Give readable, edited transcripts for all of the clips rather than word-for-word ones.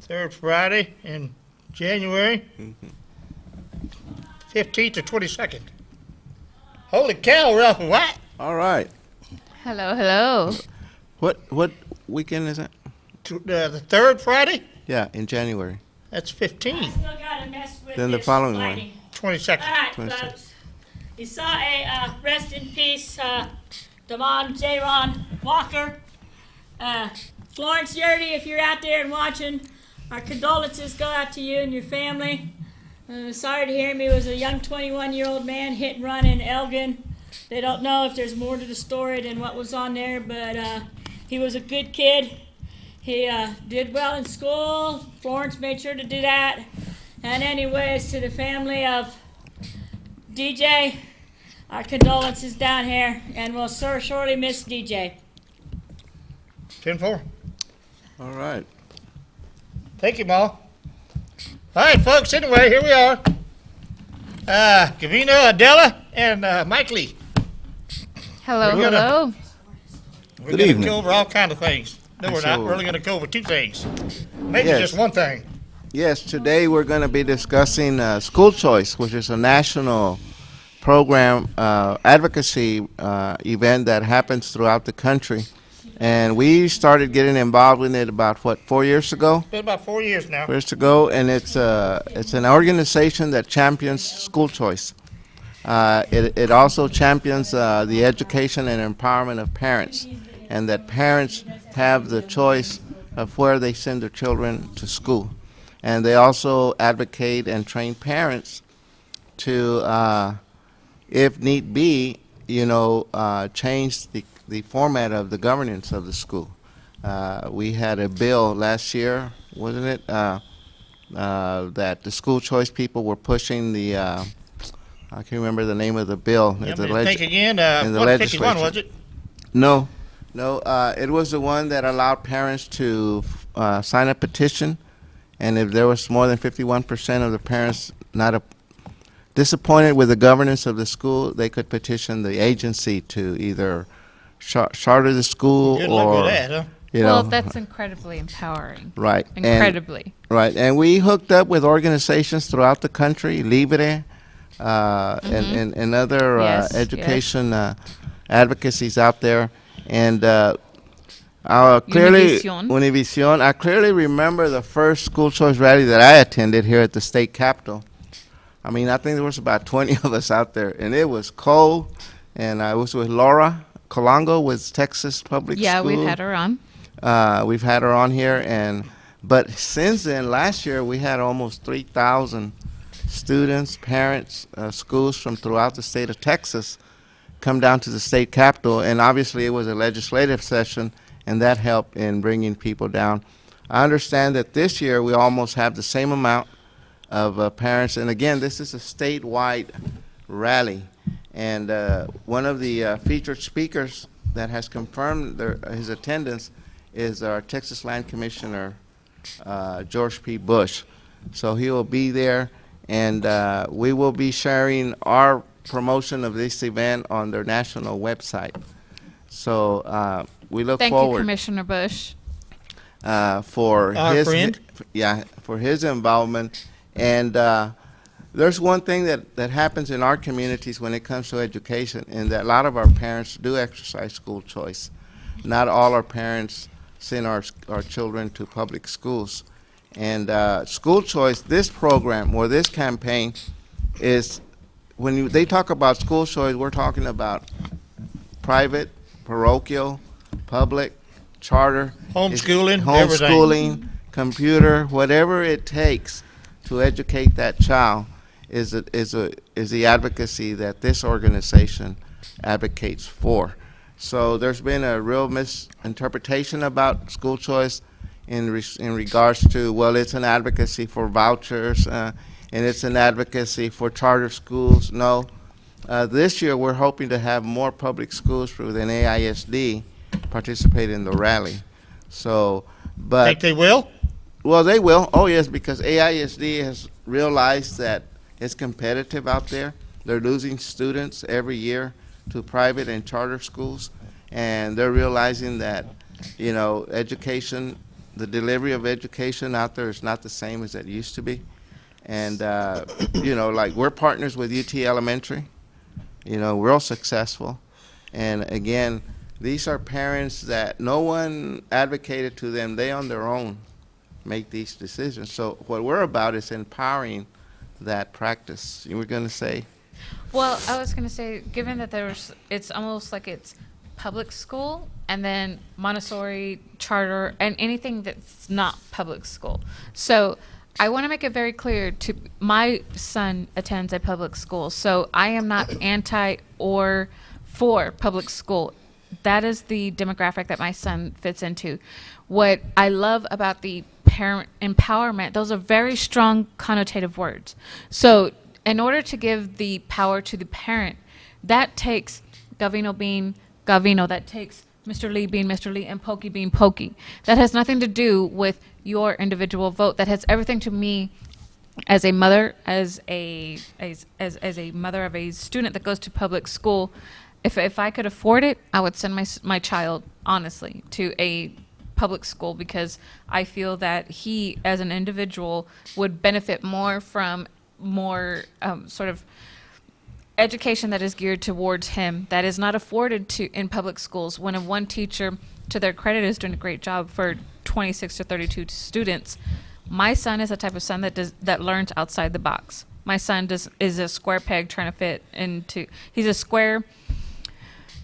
Third Friday in January, 15th to 22nd. Holy cow, Ralph, what? All right. Hello, hello. What weekend is that? The third Friday? Yeah, in January. That's 15. Still gotta mess with Then the this following lighting. 22nd. All right, 26. folks. You saw a rest in peace, Damon J-Ron Walker. Florence Yurdy, if you're out there and watching, our condolences go out to you and your family. Sorry to hear him. He was a young 21-year-old man hit and run in Elgin. They don't know if there's more to the story than what was on there, but he was a good kid. He did well in school. Florence made sure to do that. And anyways, to the family of DJ, our condolences down here, and we'll surely miss DJ. 10-4. All right. Thank you, Ma. All right, folks, anyway, here we are. Gavino, Adela, and Mike Lee. Hello, We're gonna- hello. We're Good going to evening. go over all kinds of things. No, we're not. So- We're only going to go over two things. Maybe Yes. just one thing. Yes, today we're going to be discussing school choice, which is a national program advocacy event that happens throughout the country. And we started getting involved in it about, 4 years ago? Been about 4 years now. Years ago, and it's an organization that champions school choice. It also champions the education and empowerment of parents, and that parents have the choice of where they send their children to school. And they also advocate and train parents to, if need be, change the format of the governance of the school. We had a bill last year, wasn't it, that the school choice people were pushing the, I can't remember the name of the bill. Yeah, It's a think again. in the 151, was legislature. it? No, it was the one that allowed parents to sign a petition, and if there was more than 51% of the parents disappointed with the governance of the school, they could petition the agency to either charter the school Good luck or, with that, huh? Well, that's incredibly empowering. right. Incredibly. Right, and we hooked up with organizations throughout the country, Libre, and other Yes, education advocacies out there, and clearly, Univision. Univision. I clearly remember the first school choice rally that I attended here at the state capitol. I mean, I think there was about 20 of us out there, and it was cold, and I was with Laura Colongo with Texas Public Yeah, School. we've had her on. We've had her on here, but since then, last year we had almost 3,000 students, parents, schools from throughout the state of Texas come down to the state capitol, and obviously it was a legislative session, and that helped in bringing people down. I understand that this year we almost have the same amount of parents, and again, this is a statewide rally, and one of the featured speakers that has confirmed his attendance is our Texas Land Commissioner, George P. Bush. So he will be there, and we will be sharing our promotion of this event on their national website. So we look Thank you, forward Commissioner Bush. for Our his friend. for his involvement. And there's one thing that happens in our communities when it comes to education, and that a lot of our parents do exercise school choice. Not all our parents send our children to public schools. And school choice, this program or this campaign is, when they talk about school choice, we're talking about private, parochial, public, charter. Homeschooling, Homeschooling, computer, whatever it takes to educate that child is the advocacy that this organization advocates for. So there's been a real misinterpretation about school choice in regards to, well, it's an advocacy for vouchers and it's an advocacy for charter schools. No. This year we're hoping to have more public schools within AISD participate in the rally. So, but Think they will? well, they will. Oh, yes, because AISD has realized that it's competitive out there. They're losing students every year to private and charter schools, and they're realizing that, education the delivery of education out there is not the same as it used to be. And, you know, like we're partners with UT Elementary, you know, real successful. And again, these are parents that no one advocated to them. They on their own make these decisions. So what we're about is empowering that practice. You were going to say? Well, I was going to say, given that it's almost like it's public school and then Montessori, charter, and anything that's not public school. So I want to make it very clear to my son attends a public school, so I am not anti or for public school. That is the demographic that my son fits into. What I love about the parent empowerment, those are very strong connotative words. So in order to give the power to the parent, that takes Gavino being Gavino, that takes Mr. Lee being Mr. Lee, and Pokey being Pokey. That has nothing to do with your individual vote. That has everything to me as a mother, as a mother of a student that goes to public school. If I could afford it, I would send my child, honestly, to a public school, because I feel that he, as an individual, would benefit more from more sort of education that is geared towards him, that is not afforded to in public schools. When one teacher, to their credit, is doing a great job for 26 to 32 students, my son is the type of son that learns outside the box. My son is a square peg trying to fit into. He's a square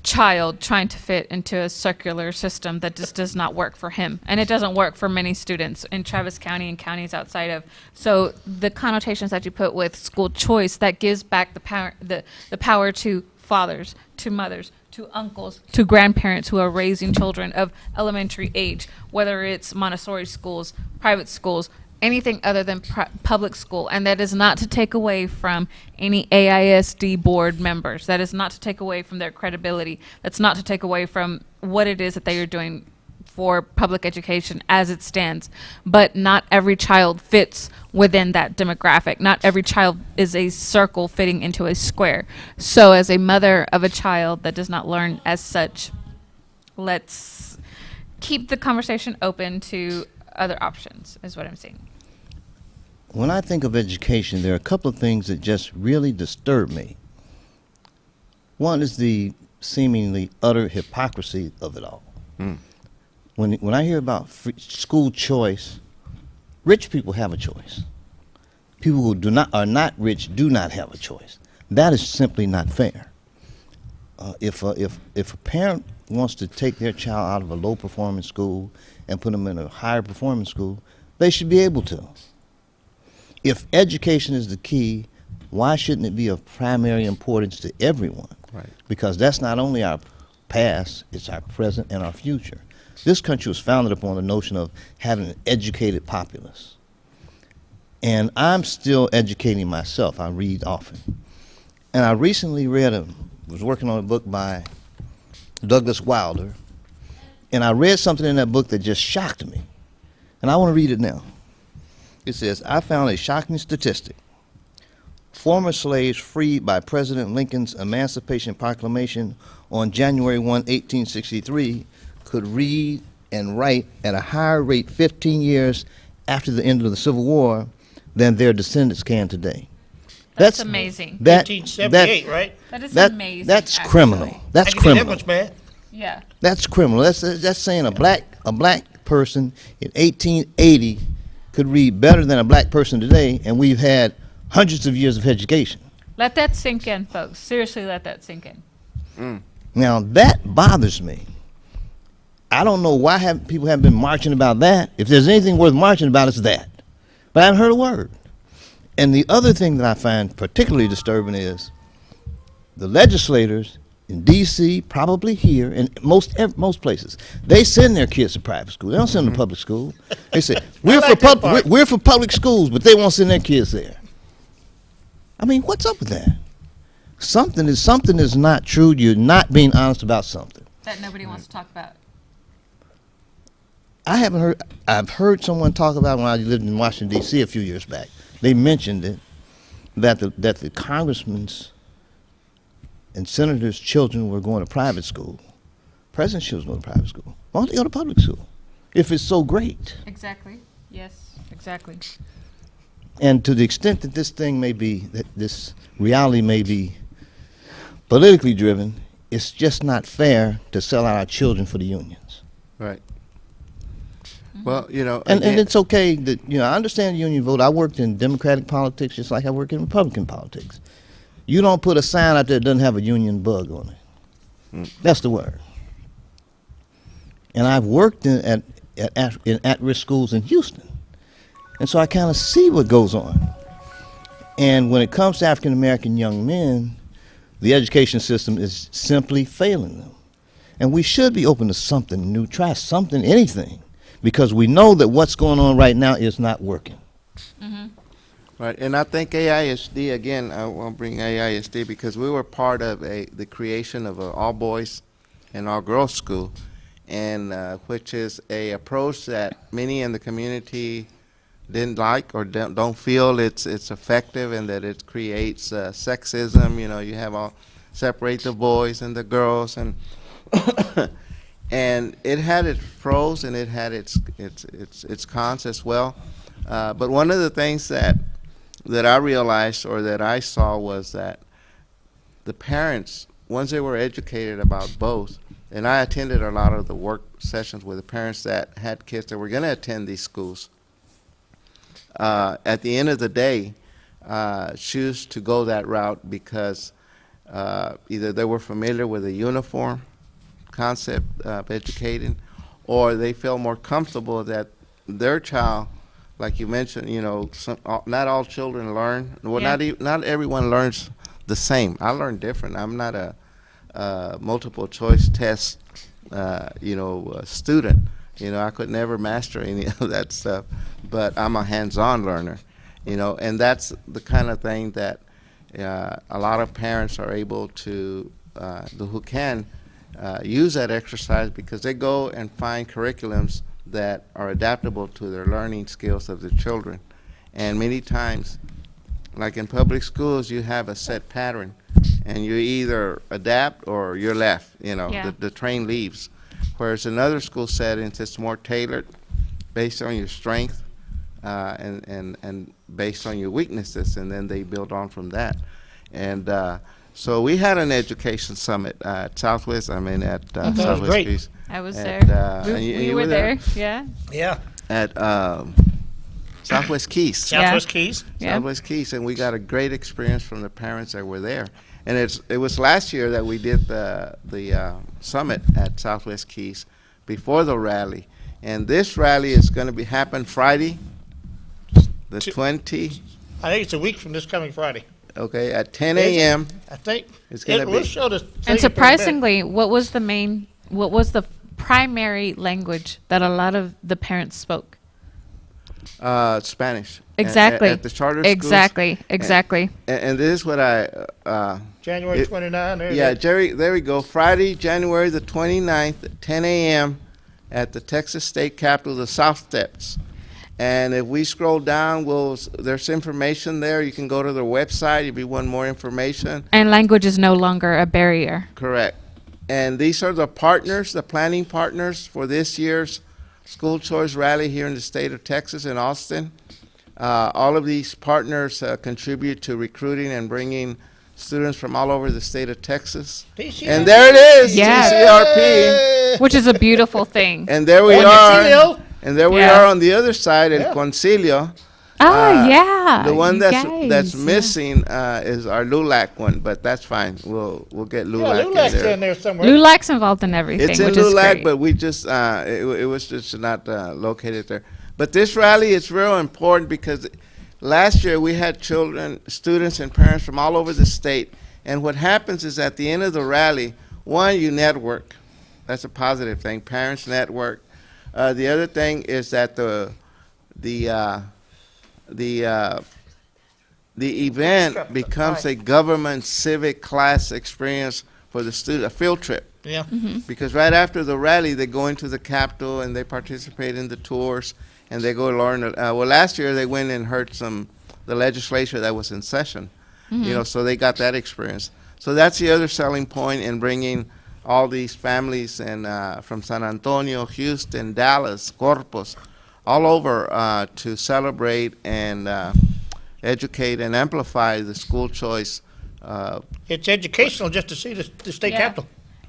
child trying to fit into a circular system that just does not work for him, and it doesn't work for many students in Travis County and counties outside of. So the connotations that you put with school choice, that gives back the power to fathers, to mothers, to uncles, to grandparents who are raising children of elementary age, whether it's Montessori schools, private schools, anything other than public school. And that is not to take away from any AISD board members. That is not to take away from their credibility. That's not to take away from what it is that they are doing for public education as it stands. But not every child fits within that demographic. Not every child is a circle fitting into a square. So as a mother of a child that does not learn as such, let's keep the conversation open to other options, is what I'm saying. When I think of education, there are a couple of things that just really disturb me. One is the seemingly utter hypocrisy of it all. When I hear about school choice, rich people have a choice. People who are not rich do not have a choice. That is simply not fair. If a parent wants to take their child out of a low-performing school and put them in a higher-performing school, they should be able to. If education is the key, why shouldn't it be of primary importance to everyone? Right. Because that's not only our past, it's our present and our future. This country was founded upon the notion of having an educated populace. And I'm still educating myself. I read often. And I recently was working on a book by Douglas Wilder, and I read something in that book that just shocked me. And I want to read it now. It says, I found a shocking statistic. Former slaves freed by President Lincoln's Emancipation Proclamation on January 1, 1863, could read and write at a higher rate 15 years after the end of the Civil War than their descendants can today. That's amazing. 1878, right? That is amazing. That's actually. criminal. That's I can do that criminal. much, man. Yeah. That's criminal. That's saying a black person in 1880 could read better than a black person today, and we've had hundreds of years of education. Let that sink in, folks. Seriously, let that sink in. Now that bothers me. I don't know why people haven't been marching about that. If there's anything worth marching about, it's that. But I haven't heard a word. And the other thing that I find particularly disturbing is the legislators in D.C., probably here, and most places, they send their kids to private school. They don't send them to public school. They say, we're for public schools, but they won't send their kids there. I mean, what's up with that? Something is not true. You're not being honest about something. That nobody wants to talk about. I've heard someone talk about when I lived in Washington, D.C. a few years back. They mentioned it, that the congressmen's and senators' children were going to private school. President's children go to private school. Why don't they go to public school? if it's so great? Exactly. Yes, exactly. And to the extent that this thing may be, that this reality may be politically driven, it's just not fair to sell out our children for the unions. Right. Well, you know, And again- it's okay that, I understand the union vote. I worked in Democratic politics just like I work in Republican politics. You don't put a sign out there that doesn't have a union bug on it. That's the word. And I've worked in at-risk schools in Houston. And so I kind of see what goes on. And when it comes to African American young men, the education system is simply failing them. And we should be open to something new, try something, anything, because we know that what's going on right now is not working. Right, and I think AISD, again, I want to bring AISD because we were part of the creation of an all-boys and all-girls school, and which is a approach that many in the community didn't like or don't feel it's effective, and that it creates sexism. You know, you have all separate the boys and the girls, and and it had its pros and it had its cons as well. But one of the things that I realized or that I saw was that the parents, once they were educated about both, and I attended a lot of the work sessions with the parents that had kids that were going to attend these schools, at the end of the day, choose to go that route because either they were familiar with the uniform concept of educating, or they feel more comfortable that their child, like you mentioned, not all children learn. Well, Yeah. not everyone learns the same. I learn different. I'm not a multiple choice test, student. I could never master any of that stuff, but I'm a hands-on learner, and that's the kind of thing that a lot of parents are able to, who can use that exercise because they go and find curriculums that are adaptable to their learning skills of the children. And many times, like in public schools, you have a set pattern, and you either adapt or you're left, Yeah. the train leaves. Whereas in other school settings, it's more tailored based on your strength and based on your weaknesses, and then they build on from that. And so we had an education summit at Southwest, That was Southwest great. East. I was And, there. and We you were were there. there? Yeah. Yeah. At Southwest Keys. Southwest Keys. Yeah. Southwest Keys, and we got a great experience from the parents that were there. And it was last year that we did the summit at Southwest Keys before the rally. And this rally is going to happen Friday, the 20, I think it's a week from this coming Friday. okay, at 10 Is it? a.m. I think. It's gonna We'll be- show the thing And up in a bit. surprisingly, what was the primary language that a lot of the parents spoke? Spanish. Exactly. At the charter schools. Exactly. Exactly. And this is what January it- 29. There it yeah, is. Jerry, there we go. Friday, January the 29th, at 10 a.m. at the Texas State Capitol, the South Steps. And if we scroll down, there's information there. You can go to their website if you want more information. And language is no longer a barrier. Correct. And these are the partners, the planning partners for this year's school choice rally here in the state of Texas in Austin. All of these partners contribute to recruiting and bringing students from all over the state of Texas. TCRP. And there it is, Yeah. TCRP. Which is a beautiful thing. And there we On are. the seal. And there we Yeah. are on the other side, El Yeah. Concilio. Oh, yeah. The one you that's guys, yeah. missing is our LULAC one, but that's fine. We'll get Yeah, LULAC Lulak's in there. in there somewhere. LULAC's involved in everything, It's in which is LULAC, great. but we just it was just not located there. But this rally is real important because last year we had children, students, and parents from all over the state. And what happens is at the end of the rally, one, you network. That's a positive thing. Parents network. The other thing is that the event becomes a government civic class experience for the student, a field trip. Yeah. Because right after the rally, they go into the Capitol and they participate in the tours and they go learn. Well, last year they went and heard the legislature that was in session, so they got that experience. So that's the other selling point in bringing all these families and from San Antonio, Houston, Dallas, Corpus, all over to celebrate and educate and amplify the school choice. It's educational just to see the state Yeah. capitol.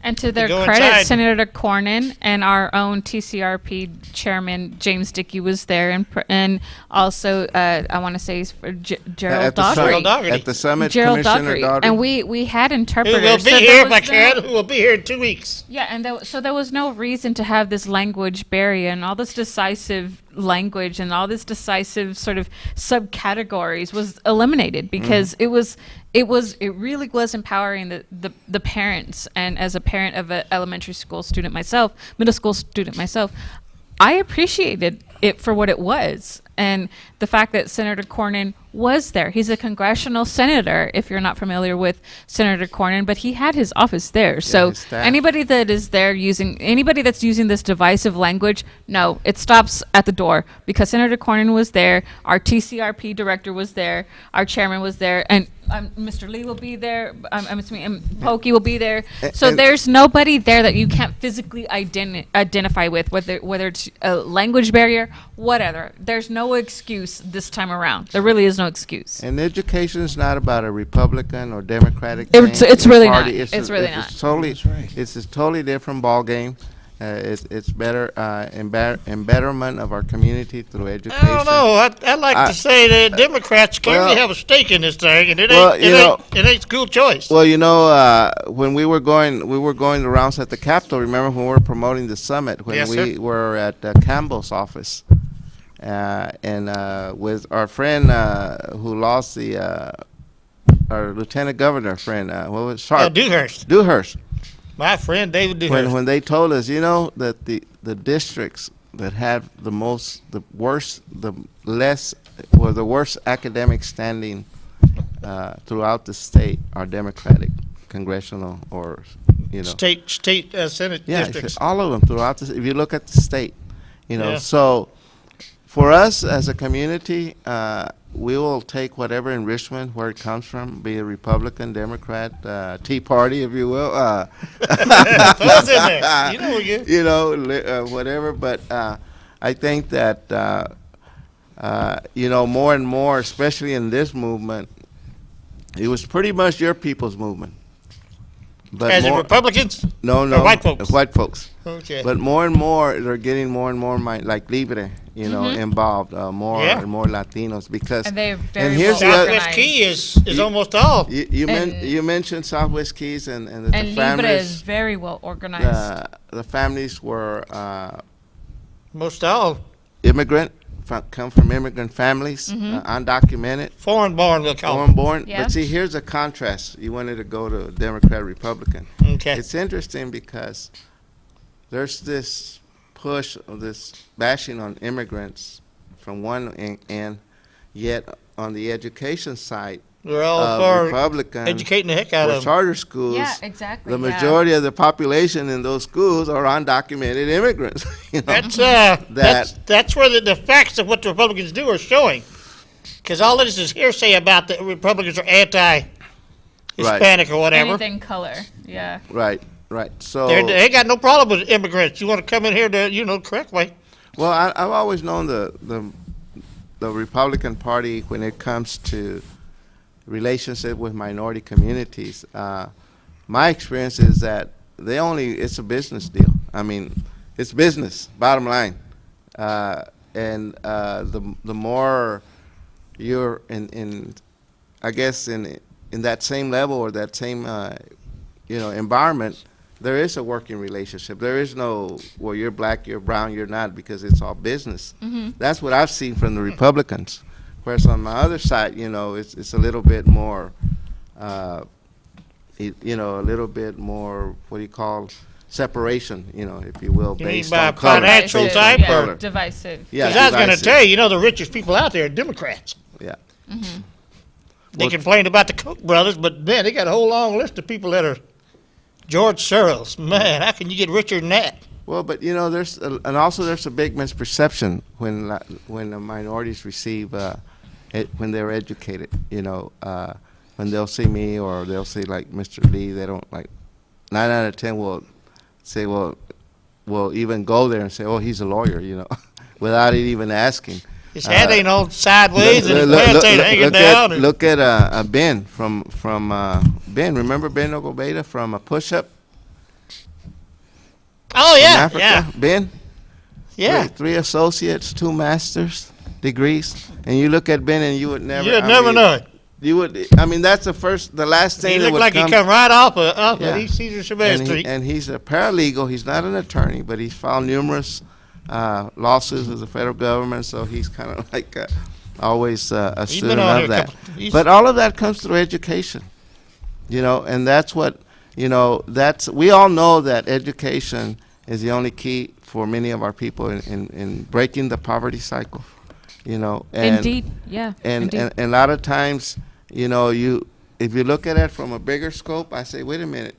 And to their go credit, inside. Senator Cornyn and our own TCRP chairman James Dickey was there, and also I want to say he's for Gerald at the Daugherty. Gerald Daugherty. At the summit, Gerald Commissioner Daugherty. Daugherty. And we had Who interpreters. will be so there here, was my no- kid? Who will be here in 2 weeks? Yeah, and so there was no reason to have this language barrier and all this decisive language and all this decisive sort of subcategories was eliminated because it really was empowering the parents. And as a parent of an elementary school student myself, middle school student myself, I appreciated it for what it was. And the fact that Senator Cornyn was there. He's a congressional senator, if you're not familiar with Senator Cornyn, but he had his office there. So his staff. anybody that is there anybody that's using this divisive language, no, it stops at the door because Senator Cornyn was there, our TCRP director was there, our chairman was there, and Mr. Lee will be there, Pokey will be there. So and- there's nobody there that you can't physically identify with, whether it's a language barrier, whatever. There's no excuse this time around. There really is no excuse. And education is not about a Republican or Democratic. It's thing, really party. not. It's really not. Totally, That's right. it's a totally different ball game. It's better embetterment of our community through education. I don't know. I'd like I- to say that Democrats clearly well- have a stake in this thing, and Well, it ain't school choice. Well, when we were going the rounds at the Capitol. Remember when we were promoting the summit when Yes, we sir. were at Campbell's office, and with our friend who lost our lieutenant governor friend, what was Sharp? Dewhurst, Dewhurst. my friend David Dewhurst. When they told us, that the districts that have the worst academic standing throughout the state are Democratic, congressional, or state Senate yeah, districts. all of them throughout the. If you look at the state, Yeah. so for us as a community, we will take whatever enrichment where it comes from, be it Republican, Democrat, Tea Party, if you will. Throw us in there. You know we're good. Whatever. But I think that more and more, especially in this movement, it was pretty much your people's movement. But As in more, Republicans? no, white folks? white folks. Okay. But more and more, they're getting more and more like Libre, involved, more Yeah. and more Latinos because. And they're very here's well the other- Southwest organized. Key is almost all. You mentioned Southwest Keys and the And Libre is families. very well organized. The families were Most all. immigrant, come from immigrant families, undocumented, Foreign born, we'll call foreign them. born. Yeah. But see, here's a contrast. You wanted to go to Democrat, Republican. Okay. It's interesting because there's this push of this bashing on immigrants from one end, yet on the education side, We're all for Republican educating the heck out or of them. charter schools. Yeah, exactly. The yeah. majority of the population in those schools are undocumented immigrants. That's where the facts of what the Republicans do are showing. Because all this is hearsay about the Republicans are anti-Hispanic or whatever. Anything color. Yeah. Right. So, They ain't got no problem with immigrants. You want to come in here the correct way. well, I've always known the Republican Party when it comes to relationship with minority communities. My experience is that it's a business deal. I mean, it's business, bottom line. And the more you're in I guess in that same level or that same environment, there is a working relationship. There is no, well, you're black, you're brown, you're not, because it's all business. That's what I've seen from the Republicans. Whereas on my other side, it's a little bit more, a little bit more, what do you call, separation, if you will, You mean based by on color. financial Based type on yeah, color. divisive. Yeah, Because I was going to divisive. tell you, the richest people out there are Democrats. Yeah. They Well, complained about the Koch brothers, but man, they got a whole long list of people that are George Soros. Man, how can you get richer than that? Well, but there's there's a big misperception when the minorities receive when they're educated. When they'll see me or they'll see like Mr. Lee, they don't like 9 out of 10 will say, will even go there and say, oh, he's a lawyer, without it even asking. His head ain't on sideways and his pants ain't hanging down. Look at Ben from Ben. Remember Ben Ogobeda from a push-up Oh, from yeah, Africa? yeah, Ben? yeah. Three associates, 2 master's degrees. And you look at Ben and you would never. You'd never know it. You would. I mean, that's the last thing He that looked would like come. he come right off Yeah. of East Cedar Chavez Street. And he's a paralegal. He's not an attorney, but he's filed numerous lawsuits with the federal government. So he's kind of like always a He's been student on of here a that. couple- But all of that comes through education, and that's what we all know that education is the only key for many of our people in breaking the poverty cycle. And Indeed, yeah. and, indeed. and a lot of times, if you look at it from a bigger scope, I say, wait a minute,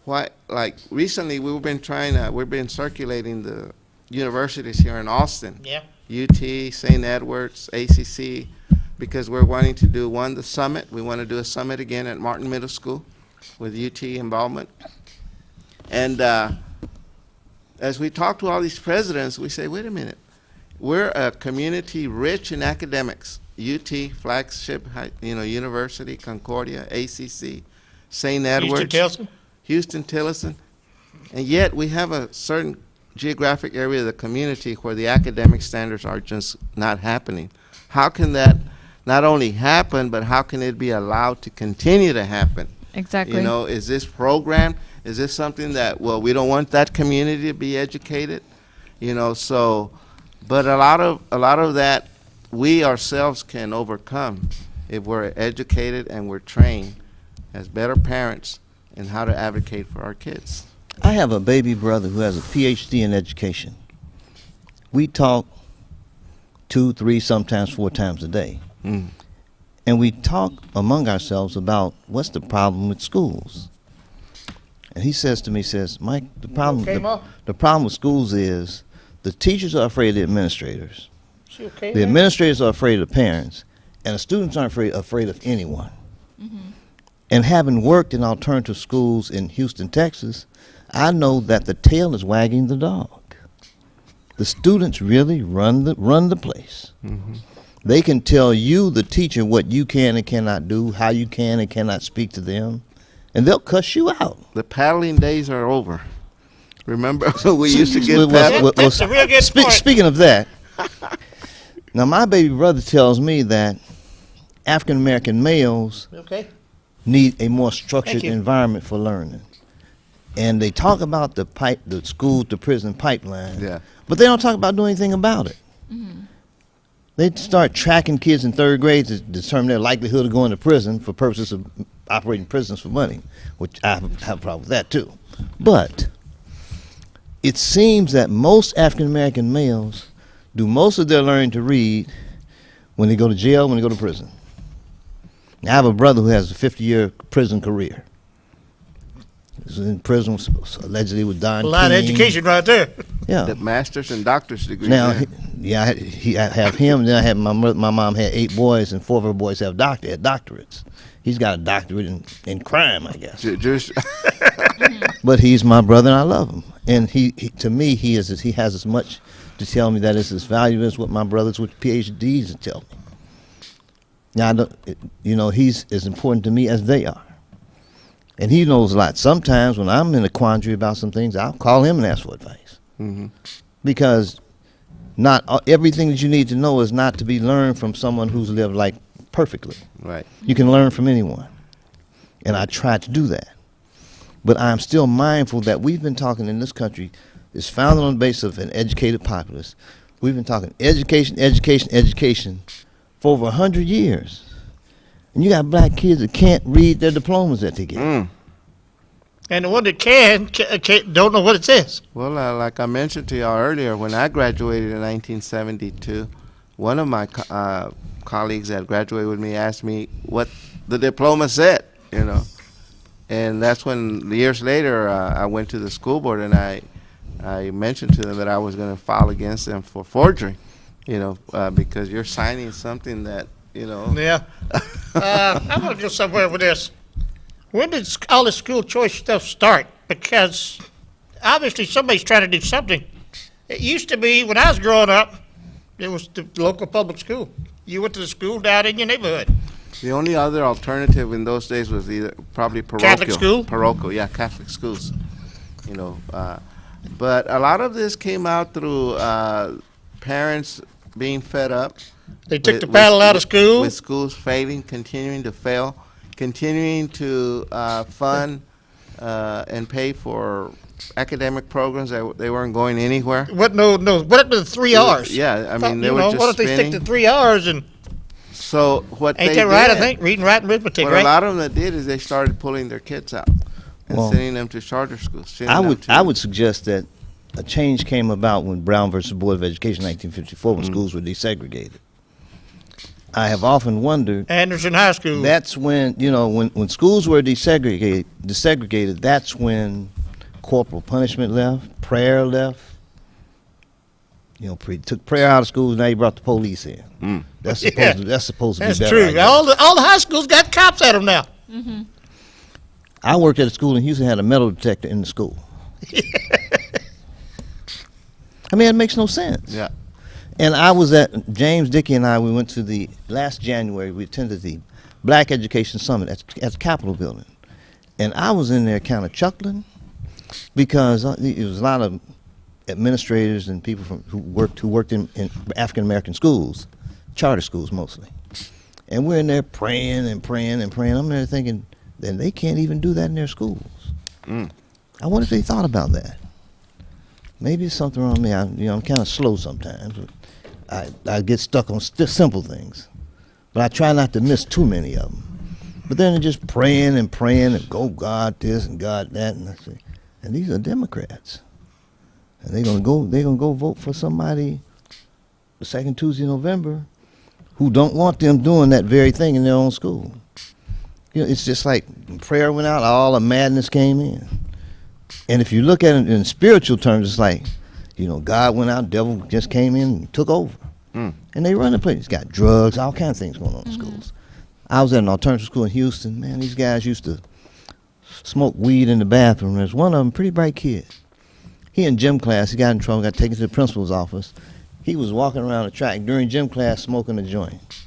why? Like recently, we've been circulating the universities here in Austin, Yeah. UT, St. Edwards, ACC, because we're wanting to do the summit. We want to do a summit again at Martin Middle School with UT involvement. And as we talk to all these presidents, we say, wait a minute, we're a community rich in academics. UT, flagship, university, Concordia, ACC, St. Edwards, Houston Tilson. Tillotson, and yet we have a certain geographic area of the community where the academic standards are just not happening. How can that not only happen, but how can it be allowed to continue to happen? Exactly. Is this program? Is this something that, we don't want that community to be educated? But a lot of that we ourselves can overcome if we're educated and we're trained as better parents in how to advocate for our kids. I have a baby brother who has a PhD in education. We talk 2, 3, sometimes 4 times a day. Mm. And we talk among ourselves about what's the problem with schools. And he says to me, Mike, the problem with schools is the teachers are afraid of the administrators. She okay? The administrators are afraid of the parents, and the students aren't afraid of anyone. Mm-hmm. And having worked in alternative schools in Houston, Texas, I know that the tail is wagging the dog. The students really run the place. Mm-hmm. They can tell you, the teacher, what you can and cannot do, how you can and cannot speak to them, and they'll cuss you out. The paddling days are over. Remember, we used to get paddled? That's a real good point. Speaking of that, now my baby brother tells me that African American males Okay. need a more structured Thank you. environment for learning. And they talk about the school to prison pipeline, Yeah. but they don't talk about doing anything about it. They start tracking kids in 3rd grade to determine their likelihood of going to prison for purposes of operating prisons for money, which I have a problem with that too. But it seems that most African American males do most of their learning to read when they go to jail, when they go to prison. Now, I have a brother who has a 50-year prison career. He was in prison allegedly with Don A lot of King. education right there. Yeah. The master's and doctor's degrees. Now, yeah. I have him. Then I have my mom had 8 boys, and 4 of her boys have doctorates. He's got a doctorate in crime, I guess. Just But he's my brother, and I love him. And he to me, he has as much to tell me that it's as valuable as what my brothers with PhDs tell me. Now, I don't, he's as important to me as they are. And he knows a lot. Sometimes when I'm in a quandary about some things, I'll call him and ask for advice. Mm-hmm. Because not everything that you need to know is not to be learned from someone who's lived life perfectly. Right. You can learn from anyone. And I try to do that. But I'm still mindful that we've been talking in this country, it's founded on the basis of an educated populace. We've been talking education for over 100 years. And you got black kids that can't read their diplomas that they get. Mm. And the one that can don't know what it says. Well, like I mentioned to y'all earlier, when I graduated in 1972, one of my colleagues that graduated with me asked me what the diploma said, And that's when, years later, I went to the school board and I mentioned to them that I was going to file against them for forgery, because you're signing something that, Yeah. I'm going to go somewhere with this. When did all the school choice stuff start? because obviously somebody's trying to do something. It used to be, when I was growing up, it was the local public school. You went to the school down in your neighborhood. The only other alternative in those days was either probably parochial. Catholic school? Parochial, yeah, Catholic schools. You know, but a lot of this came out through parents being fed up. They took the paddle out of school. With schools failing, continuing to fail, continuing to fund and pay for academic programs that they weren't going anywhere. What what happened to the 3 R's? Yeah, I mean, they You were know, just what if they stick spinning. to 3 R's and So what ain't they that right? I did- think reading, writing, arithmetic, What a right? lot of them did is they started pulling their kids out and Well, sending them to charter schools. sending I them would to- I would suggest that a change came about when Brown versus Board of Education, 1954, when schools were desegregated. I have often wondered. Anderson High School. That's when, you know, when schools were desegregated, that's when corporal punishment left, prayer left. You know, took prayer out of schools. Now you brought the police in. That's supposed to That's be better. true. I guess. All the high schools got cops at them now. I worked at a school in Houston, had a metal detector in the school. I mean, it makes no sense. Yeah. And I was James Dickey and I, we went to last January, we attended the Black Education Summit at the Capitol building. And I was in there kind of chuckling because it was a lot of administrators and people who worked in African American schools, charter schools mostly. And we're in there praying and praying and praying. I'm there thinking, then they can't even do that in their schools. I wonder if they thought about that. Maybe it's something wrong with me. I'm kind of slow sometimes. I get stuck on simple things, but I try not to miss too many of them. But then they're just praying and praying and go God this and God that, and I say, and these are Democrats, and they're gonna go vote for somebody the second Tuesday in November who don't want them doing that very thing in their own school. You know, it's just like when prayer went out, all the madness came in. And if you look at it in spiritual terms, it's like, you know, God went out, devil just came in and took over. And they run the place. It's got drugs, all kinds of things going on in schools. I was at an alternative school in Houston. Man, these guys used to smoke weed in the bathroom. There's one of them, pretty bright kid. He in gym class, he got in trouble, got taken to the principal's office. He was walking around the track during gym class smoking a joint.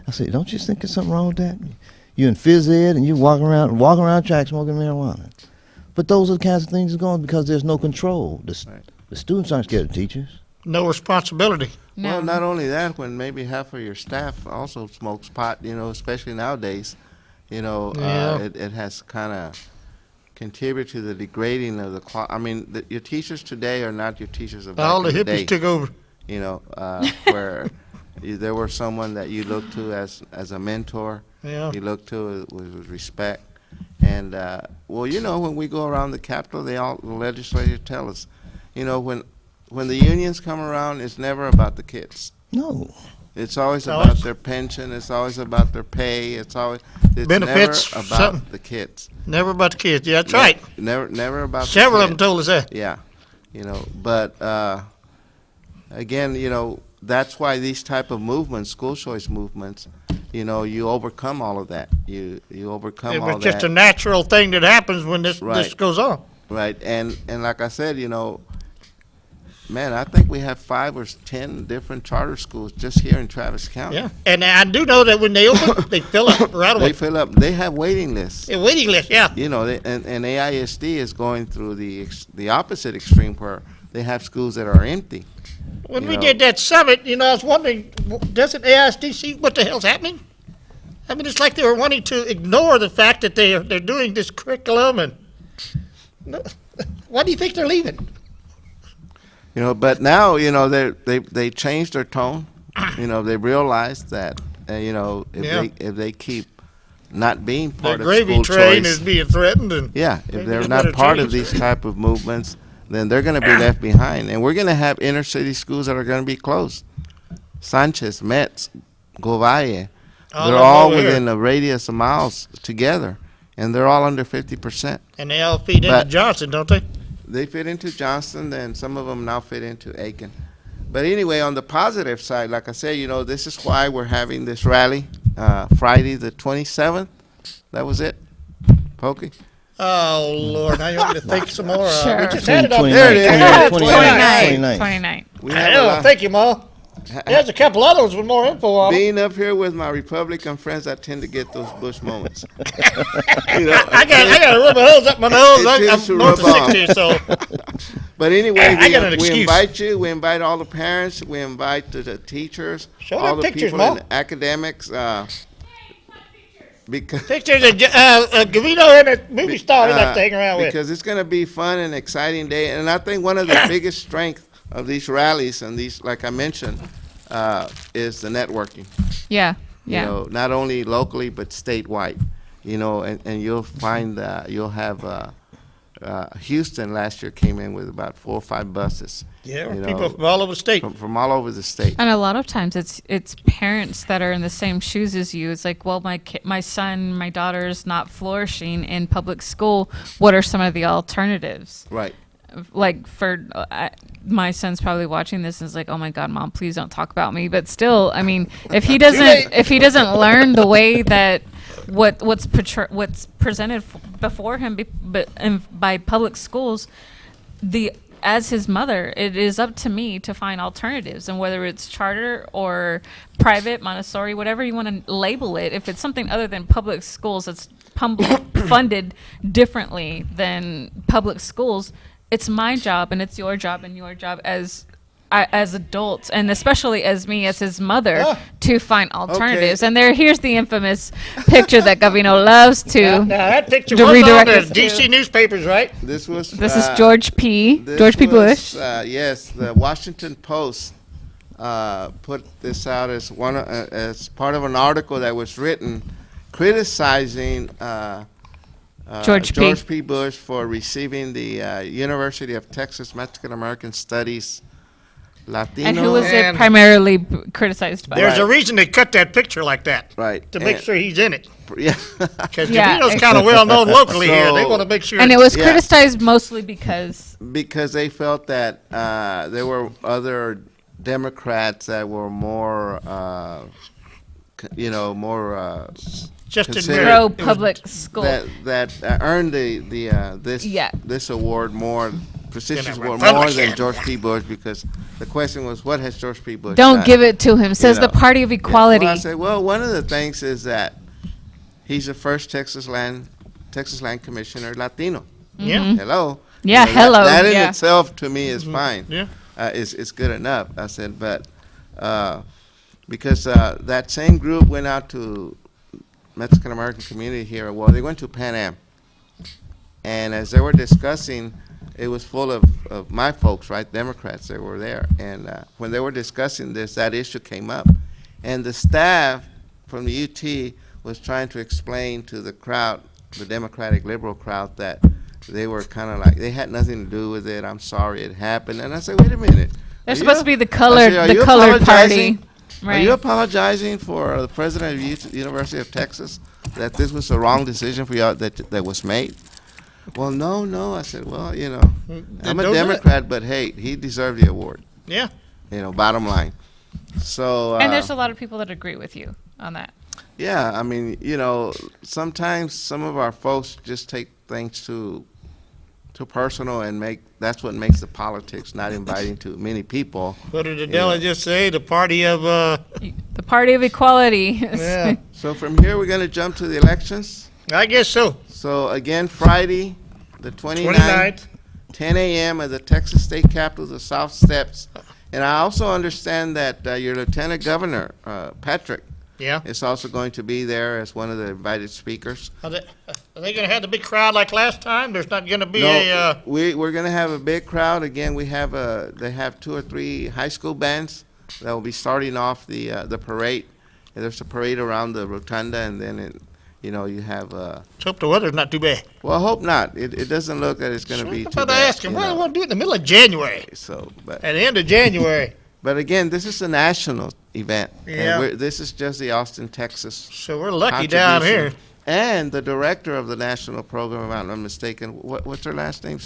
I said, don't you think there's something wrong with that? You in phys ed and you walking around the track smoking marijuana. But those are the kinds of things that are going because there's no control. The students aren't scared of teachers. No responsibility. No. Well, not only that, when maybe half of your staff also smokes pot, you know, especially nowadays, you know, Yeah. it has kind of contributed to the degrading of the quality. I mean, your teachers today are not your teachers of back All the in the hippies day, took over. you know, where there were someone that you looked to as a mentor. Yeah. You look to with respect. And, well, you know, when we go around the Capitol, the legislators tell us, you know, when the unions come around, it's never about the kids. No. It's always No, about it's- their pension. It's always about their pay. It's Benefits, never about something. the kids. Never about the kids. Yeah, that's right. Never about Several the of them kids. told us that. Yeah, you know, but again, you know, that's why these type of movements, school choice movements, you know, you overcome all of that. You overcome It all was just that. a natural thing that happens when this Right. goes on. Right, and like I said, you know, man, I think we have 5 or 10 different charter schools just here in Travis County. Yeah. And I do know that when they open, they fill up right away. They fill up. They have waiting lists. A waiting list, yeah. You know, and AISD is going through the opposite extreme where they have schools that are empty. When You we know. did that summit, you know, I was wondering, doesn't AISD see what the hell's happening? I mean, it's like they were wanting to ignore the fact that they're doing this curriculum and no, why do you think they're leaving? You know, but now, you know, they changed their tone. You know, they realized that, you know, Yeah. if they keep not being The part of gravy school train choice, is being threatened and yeah, maybe if they're they not better part of change. these type of movements, then they're going to be left behind. And we're going to have inner city schools that are going to be closed. Sanchez, Metz, Govalle, All they're of them all over here. within a radius of miles together, and they're all under 50%. And they all feed into But- Johnson, don't they? They fit into Johnston, and some of them now fit into Aiken. But anyway, on the positive side, like I said, you know, this is why we're having this rally Friday the 27th. That was it, Pokey? Oh, Lord, now you want me to think some more? Sure. We just had it up 29, there. 29, 29. 29. 29. We I have a know, lot- thank you, Ma. There's a couple others with more info on them. Being up here with my Republican friends, I tend to get those Bush moments. You know, I got a rubber hose up my nose. It tends to I'm north of rub off. 60, so. But anyway, I got an we excuse. invite you. We invite all the parents. We invite the teachers, Show all them the pictures, people Ma. in academics. Because Pictures of Gavino and a movie star he likes to hang around with. because it's going to be fun and exciting day. And I think one of the biggest strengths of these rallies and these, like I mentioned, is the networking. Yeah. You Yeah. know, not only locally but statewide. You know, and you'll find you'll have Houston last year came in with about 4 or 5 buses. Yeah, you people know, from all over the state. from all over the state. And a lot of times it's parents that are in the same shoes as you. It's like, well, my son, my daughter's not flourishing in public school. What are some of the alternatives? Right. Like for my son's probably watching this and is like, oh my God, Mom, please don't talk about me. But still, I mean, if he doesn't learn the way that what's presented before him by public schools, as his mother, it is up to me to find alternatives, and whether it's charter or private, Montessori, whatever you want to label it, if it's something other than public schools that's funded differently than public schools, it's my job and it's your job and your job as adults, and especially as me as his mother, to find alternatives. Okay. And here's the infamous picture that Gavino loves Now, to. that picture to was on redirect the us to- DC newspapers, right? This was This is George P. this George P. was, Bush. Yes, the Washington Post put this out as as part of an article that was written criticizing George P. P. Bush for receiving the University of Texas Mexican American Studies Latino. And who was it And- primarily criticized by? There's a Right. reason they cut that picture like that. Right. To make And- sure he's in it. Yeah. Because Yeah, Gavino's kind of well known locally here. They So- want to make sure. And it was Yeah. criticized mostly because Because they felt that there were other Democrats that were more, more just consider- admit it. pro It was- public school. that earned this Yeah. this award more prestigious Than a award more Republican. than George P. Bush, because the question was, what has George P. Bush Don't done? give it to him, says know. the Party of Yeah. Equality. Well, I say, well, one of the things is that he's the first Texas Land Commissioner Latino. Yeah. Hello. Yeah, You know, hello, That in yeah. itself to me is fine. Yeah. It's good enough. I said, but because that same group went out to Mexican American community here. Well, they went to Pan Am, and as they were discussing, it was full of my folks, right, Democrats that were there. And when they were discussing this, that issue came up, and the staff from the UT was trying to explain to the crowd, the Democratic liberal crowd, that they were kind of like they had nothing to do with it. I'm sorry it happened. And I said, wait a minute. They're Are supposed you- to be the I colored, said, "Are the you colored apologizing? party, Are right? you apologizing for the president of the University of Texas that this was the wrong decision for y'all that was made? Well, no. I said, well, I'm a don't do it. Democrat, but hey, he deserved the award. Yeah. Bottom line. So. And there's a lot of people that agree with you on that. Yeah, I mean, sometimes some of our folks just take things too personal and that's what makes the politics not inviting to many people. What did Adela just say? The party of, The Party of Equality. yeah. So from here, we're going to jump to the elections. I guess so. So again, Friday, the 29th, 29th. 10 a.m. at the Texas State Capitol, the South Steps. And I also understand that your Lieutenant Governor, Patrick, Yeah. is also going to be there as one of the invited speakers. Are they going to have the big crowd like last time? There's not going to be No, we're going to have a big crowd. Again, they have 2 or 3 high school bands that will be starting off the parade. And there's a parade around the rotunda, and then you have. Let's hope the weather's not too bad. Well, I hope not. It doesn't look that it's going to be I'm too about to bad. ask him, you why do know. they want to do it in the middle of January? So, At the end of January. but again, this is a national event. And Yeah. this is just the Austin, Texas So we're lucky down here. contribution. And the director of the national program, if I'm not mistaken, what's her last name?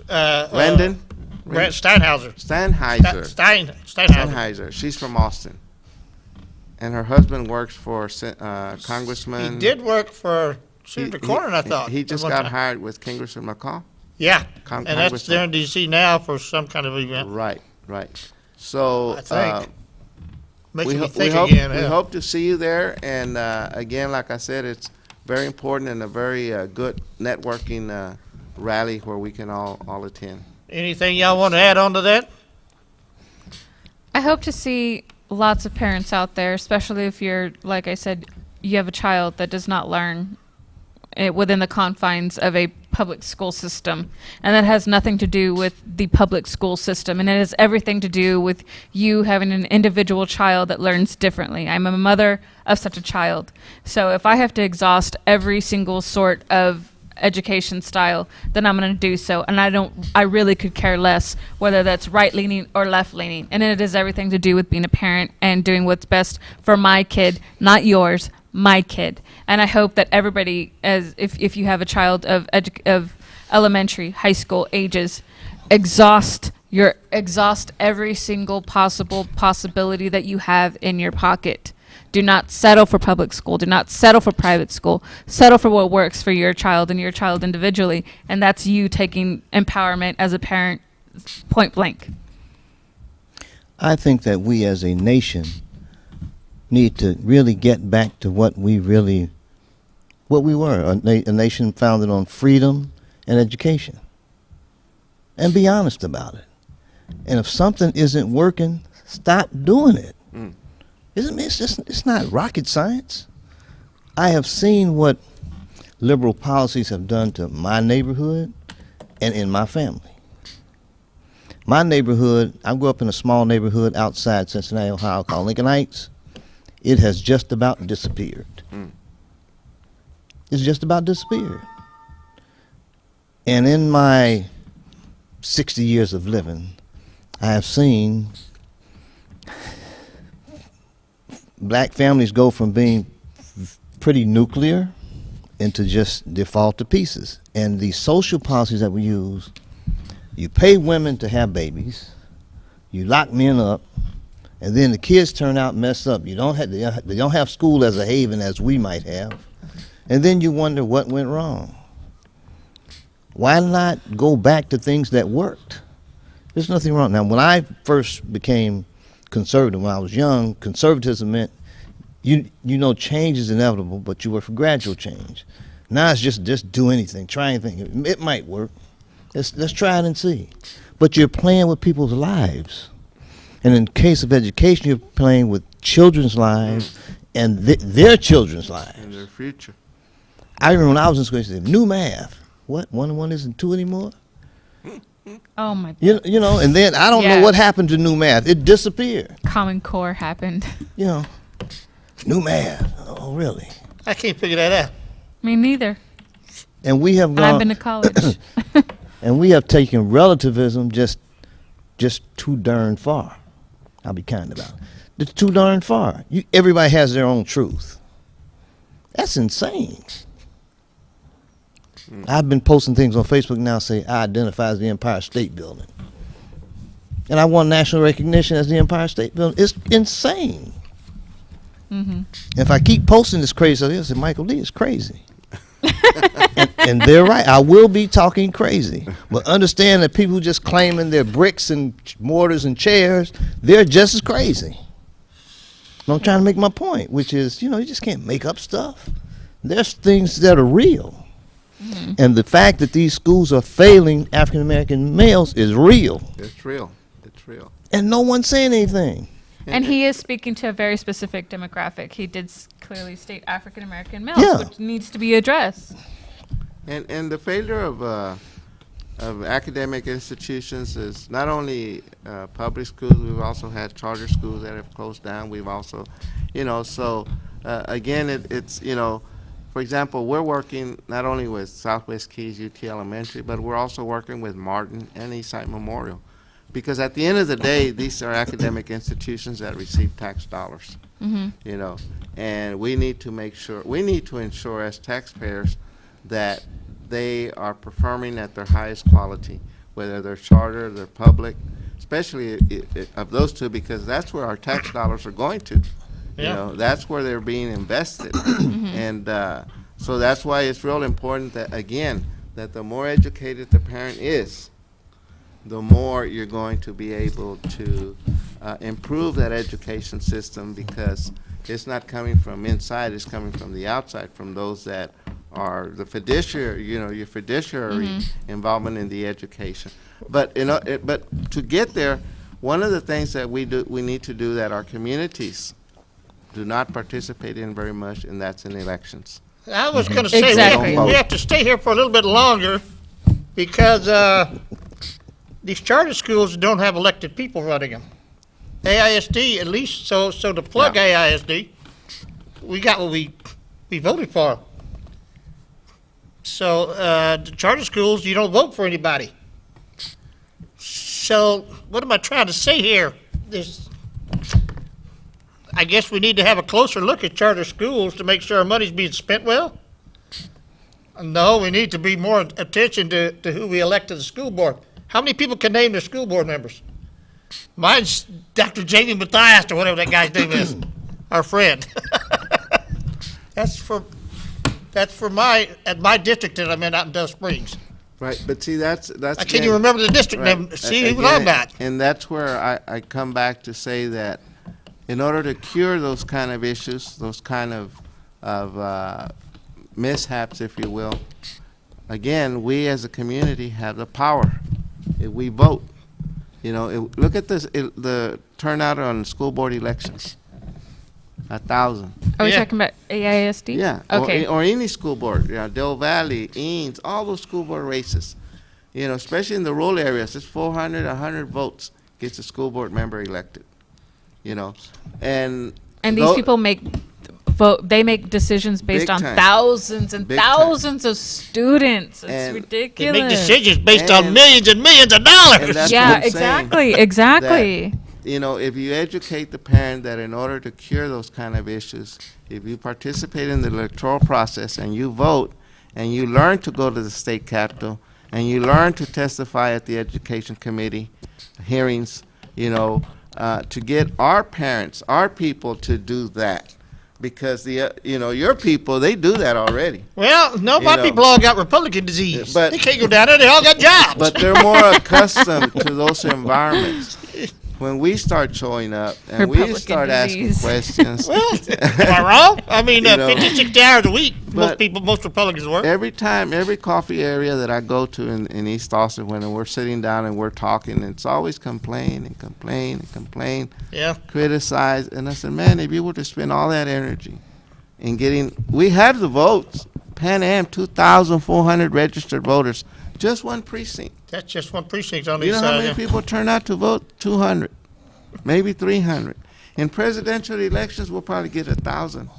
Landon? Steinhauser. Steinheiser. Steinhauser. Steinheiser. She's from Austin. And her husband works for Congressman. He did work for Senator Cornyn, I thought. He at just one got time. hired with Congressman McCall. Yeah, Con- and that's Congressman. there in D.C. now for some kind of event. Right, right. So I think. Making me we think hope again. we yeah. hope to see you there. And again, like I said, it's very important and a very good networking rally where we can all attend. Anything y'all want to add on to that? I hope to see lots of parents out there, especially if you're, like I said, you have a child that does not learn within the confines of a public school system. And that has nothing to do with the public school system. And it has everything to do with you having an individual child that learns differently. I'm a mother of such a child. So if I have to exhaust every single sort of education style, then I'm going to do so. And I really could care less whether that's right leaning or left leaning. And it has everything to do with being a parent and doing what's best for my kid, not yours, my kid. And I hope that everybody, as if you have a child of elementary, high school ages, exhaust every single possibility that you have in your pocket. Do not settle for public school. Do not settle for private school. Settle for what works for your child and your child individually. And that's you taking empowerment as a parent, point blank. I think that we as a nation need to really get back to what we were, a nation founded on freedom and education. And be honest about it. And if something isn't working, stop doing it. It's not rocket science. I have seen what liberal policies have done to my neighborhood and in my family. My neighborhood, I grew up in a small neighborhood outside Cincinnati, Ohio called Lincoln Heights. It has just about disappeared. It's just about disappeared. And in my 60 years of living, I have seen black families go from being pretty nuclear into just default to pieces. And the social policies that we use, you pay women to have babies, you lock men up, and then the kids turn out messed up. They don't have school as a haven as we might have. And then you wonder what went wrong. Why not go back to things that worked? There's nothing wrong. Now, when I first became conservative, when I was young, conservatism meant change is inevitable, but you were for gradual change. Now it's just do anything, try anything. It might work. Let's try it and see. But you're playing with people's lives. And in case of education, you're playing with children's lives and their children's lives. In their future. I remember when I was in school, they said, new math. What? 1 and 1 isn't 2 anymore? Oh my God. You know, and then I don't know Yeah. what happened to new math. It disappeared. Common Core happened. You know, new math. Oh, really? I can't figure that out. Me neither. And we have And I've been gone, to college. and we have taken relativism just too darn far. I'll be kind about it. It's too darn far. Everybody has their own truth. That's insane. I've been posting things on Facebook now say I identify as the Empire State Building. And I won national recognition as the Empire State Building. It's insane. If I keep posting this crazy stuff, they'll say, Michael Lee is crazy. and they're right. I will be talking crazy. But understand that people who just claiming their bricks and mortars and chairs, they're just as crazy. And I'm trying to make my point, which is, you just can't make up stuff. There's things that are real. And the fact that these schools are failing African American males is real. It's real. It's real. And no one's saying anything. And he is speaking to a very specific demographic. He did clearly state African American males, Yeah. which needs to be addressed. And the failure of academic institutions is not only public schools. We've also had charter schools that have closed down. We've also, again, it's for example, we're working not only with Southwest Keys UT Elementary, but we're also working with Martin and Eastside Memorial, because at the end of the day, these are academic institutions that receive tax dollars. And we need to ensure as taxpayers that they are performing at their highest quality, whether they're charter, they're public, especially of those two, because that's where our tax dollars are going to. Yeah. That's where they're being invested. And So that's why it's real important that, again, that the more educated the parent is, the more you're going to be able to improve that education system, because it's not coming from inside, it's coming from the outside, from those that are the fiduciary, your fiduciary involvement in the education. But, but to get there, one of the things that we need to do that our communities do not participate in very much, and that's in elections. I was going to say, Exactly. we have to stay here for a little bit longer because these charter schools don't have elected people running them. AISD, at least, so to plug AISD, we got what we voted for. So the charter schools, you don't vote for anybody. So what am I trying to say here? I guess we need to have a closer look at charter schools to make sure our money's being spent well. No, we need to be more attention to who we elect to the school board. How many people can name their school board members? Mine's Dr. Jamie Mathias, or whatever that guy's name is, our friend. That's for my district that I'm in out in Dove Springs. Right, but see, that's. I can't even remember the district name. See who I'm at. And that's where I come back to say that in order to cure those kind of issues, those kind of mishaps, if you will, again, we as a community have the power. If we vote, look at this, the turnout on school board elections. 1,000. Are we Yeah. talking about AISD? Yeah. Okay. Or any school board, Del Valley, Eanes, all those school board races. Especially in the rural areas, it's 400, 100 votes gets a school board member elected. And And these people make decisions based Big on time. thousands and Big time. thousands of students. It's And- They ridiculous. make decisions based on And- millions and millions of and dollars. that's Yeah, what I'm saying. exactly. If you educate the parent that in order to cure those kind of issues, if you participate in the electoral process and you vote and you learn to go to the state capitol and you learn to testify at the education committee hearings, to get our parents, our people to do that. Because your people, they do that already. Well, no, my know. people all got Republican disease. But- They can't go down there. They all got jobs. But they're more accustomed to those environments. When we start showing up and we Republican start asking disease. questions, Well, am I wrong? I mean, You know. 50, 60 hours a week, But- most Republicans work. every coffee area that I go to in East Austin, when we're sitting down and we're talking, it's always complain and complain and complain, Yeah. criticize. And I said, man, if you were to spend all that energy in we have the votes. Pan Am, 2,400 registered voters, just one precinct. That's just one precinct on the You east know how side. many Yeah. people turn out to vote? 200, maybe 300. In presidential elections, we'll probably get 1,000.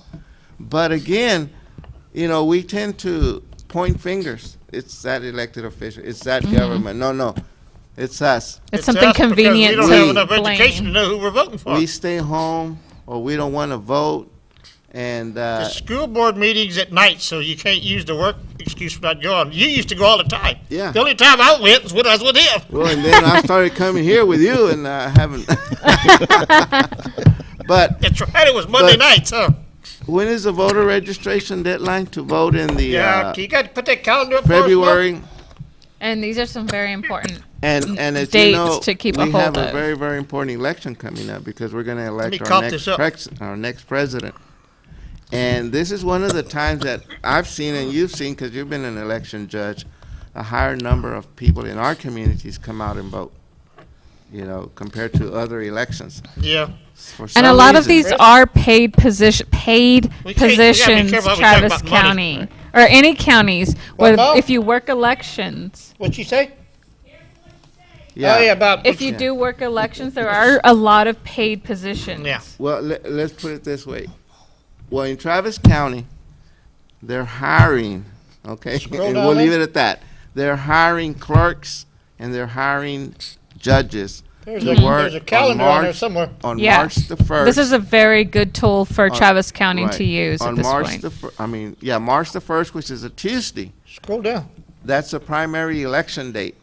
But again, we tend to point fingers. It's that elected official. It's that government. No, it's us. It's It's something us because convenient We don't to have enough blame. education to know who we're voting for. We stay home, or we don't want to vote, and The school board meetings at night, so you can't use the work excuse for not going. You used to go all the time. Yeah. The only time I went was when I was with him. well, and then I started coming here with you, and I haven't. But That's right. It was Monday But- nights, huh? when is the voter registration deadline to vote in the Yeah. You got to put that calendar up for us, Mark? February? And these are some very important. And as Dates you know, to keep a we hold have a of. very, very important election coming up because we're going to me elect cough this up. our next president. And this is one of the times that I've seen and you've seen, because you've been an election judge, a higher number of people in our communities come out and vote, compared to other elections. Yeah. For And some a lot of reason- these are paid We can't- we gotta be positions, careful how we talk Travis about money. County, or any counties. What, Where Mo? if you work elections, Uh, What'd you say? Yeah. Oh, yeah, about. if you do work elections, there are a lot of paid positions. Yeah. Well, let's put it this way. Well, in Travis County, they're hiring, okay? Scroll And down we'll there. leave it at that. They're hiring clerks and they're hiring judges There's to a, work there's a calendar on there somewhere. on Yeah. March the 1st. This is a very good tool for on- Travis County right, to use on at this March point. March the 1st, which is a Tuesday. Scroll down. That's the primary election date.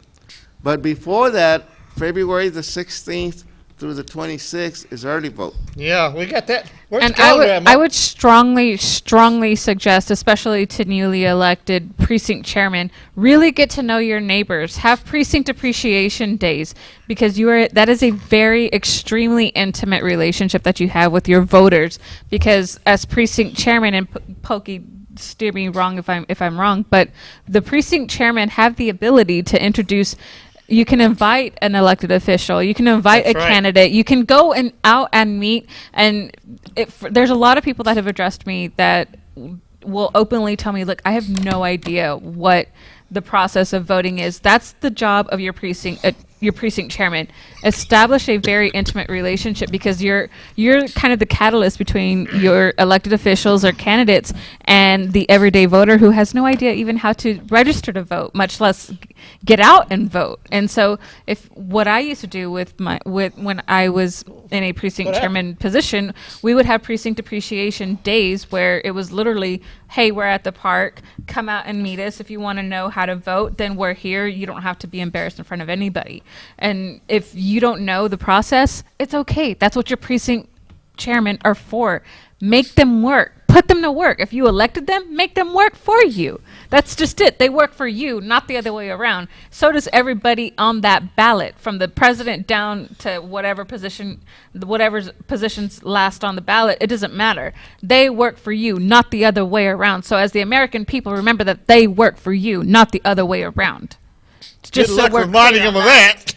But before that, February the 16th through the 26th is early vote. Yeah, we got that. Where's And the calendar at, Mark? I would strongly suggest, especially to newly elected precinct chairman, really get to know your neighbors. Have precinct appreciation days, because that is a very extremely intimate relationship that you have with your voters. Because as precinct chairman, and Pokey, steer me wrong if I'm wrong, but the precinct chairman have the ability to introduce. You can invite an elected official. You can invite That's a right. candidate. You can go and out and meet. And there's a lot of people that have addressed me that will openly tell me, look, I have no idea what the process of voting is. That's the job of your precinct chairman. Establish a very intimate relationship, because you're kind of the catalyst between your elected officials or candidates and the everyday voter who has no idea even how to register to vote, much less get out and vote. And so, if what I used to do with when I was in a precinct What chairman position, we would have precinct appreciation days where it was literally, hey, we're at the park, come out and meet us. If you want to know how to vote, then we're here. You don't have to be embarrassed in front of anybody. And if you don't know the process, it's okay. That's what your precinct chairmen are for. Make them work. Put them to work. If you elected them, make them work for you. That's just it. They work for you, not the other way around. So does everybody on that ballot, from the president down to whatever position's last on the ballot. It doesn't matter. They work for you, not the other way around. So as the American people, remember that they work for you, not the other way around. Good so luck we're reminding clear them on of that.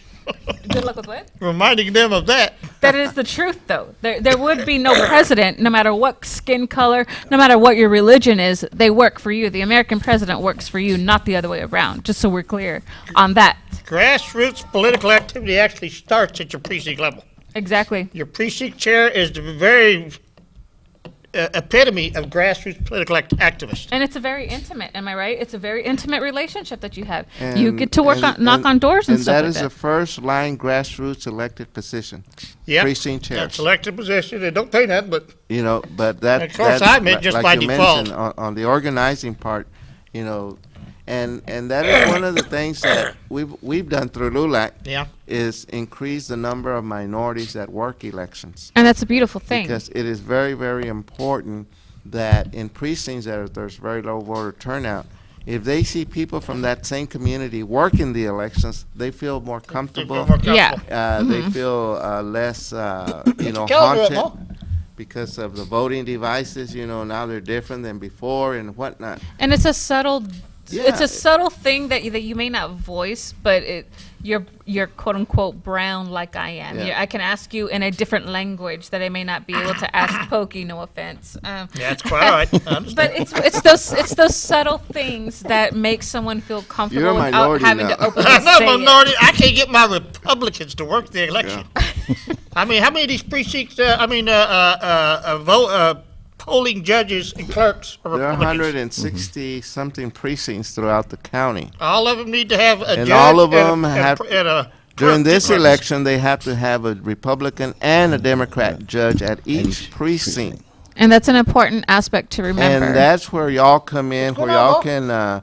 Good luck with what? Reminding them of that. That is the truth, though. There would be no president, no matter what skin color, no matter what your religion is. They work for you. The American president works for you, not the other way around. Just so we're clear on that. Grassroots political activity actually starts at your precinct level. Exactly. Your precinct chair is the very epitome of grassroots political activist. And it's a very intimate, am I right? It's a very intimate relationship that you have. And- You get to knock on doors and stuff that like is that. the first line grassroots elected position. Yep. Precinct chairs. That's elected position. They don't pay that, but You know, but that. Of course, that- I meant just like by you default. mentioned, on the organizing part, you know, and that is one of the things that we've done through LULAC yeah. is increase the number of minorities that work elections. And that's a beautiful thing. Because it is very, very important that in precincts that there's very low voter turnout, if they see people from that same community working the elections, they feel more comfortable. Yeah. They feel less, Calendar up, haunted Mo. because of the voting devices. You know, now they're different than before and whatnot. And it's a subtle it's Yeah. a subtle thing that you may not voice, but you're quote unquote brown like I am. Yeah. I can ask you in a different language that I may not be able to ask Pokey. No offense. Yeah, that's quite all right. I understand. But it's those subtle things that make someone feel comfortable You're a without minority having now. to openly I'm not say a it. minority. I can't get my Republicans to work the election. I mean, how many of these precincts? Polling judges and clerks are There are Republicans. 160 something precincts throughout the county. All of them need to have a And judge all of and them have- and a During clerk, this two clerks. election, they have to have a Republican and a Democrat judge at each precinct. And that's an important aspect to remember. And that's where y'all come in, where going on, y'all Mo? can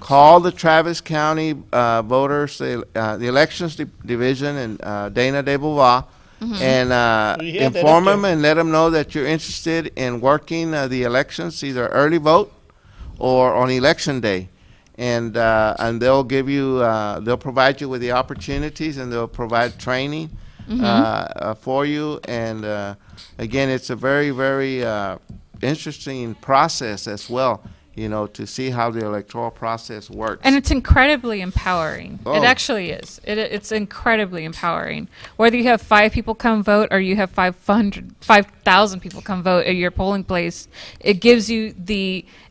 call the Travis County voters, the elections division, and Dana De Beauvoir, and We had that inform up them there. and let them know that you're interested in working the elections, either early vote or on election day. And they'll give you, they'll provide you with the opportunities, and they'll provide training for you. And again, it's a very, very interesting process as well, you know, to see how the electoral process works. And it's incredibly empowering. Oh. It actually is. It's incredibly empowering. Whether you have 5 people come vote or you have 5,000 people come vote at your polling place, it gives you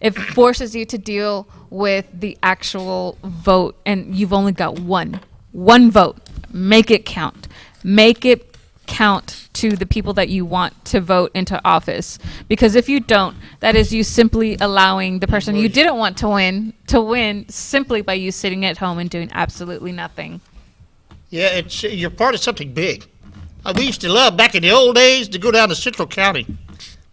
it forces you to deal with the actual vote, and you've only got one vote. Make it count. Make it count to the people that you want to vote into office, because if you don't, that is you simply allowing the person you didn't want to win simply by you sitting at home and doing absolutely nothing. Yeah, you're part of something big. We used to love back in the old days to go down to Central County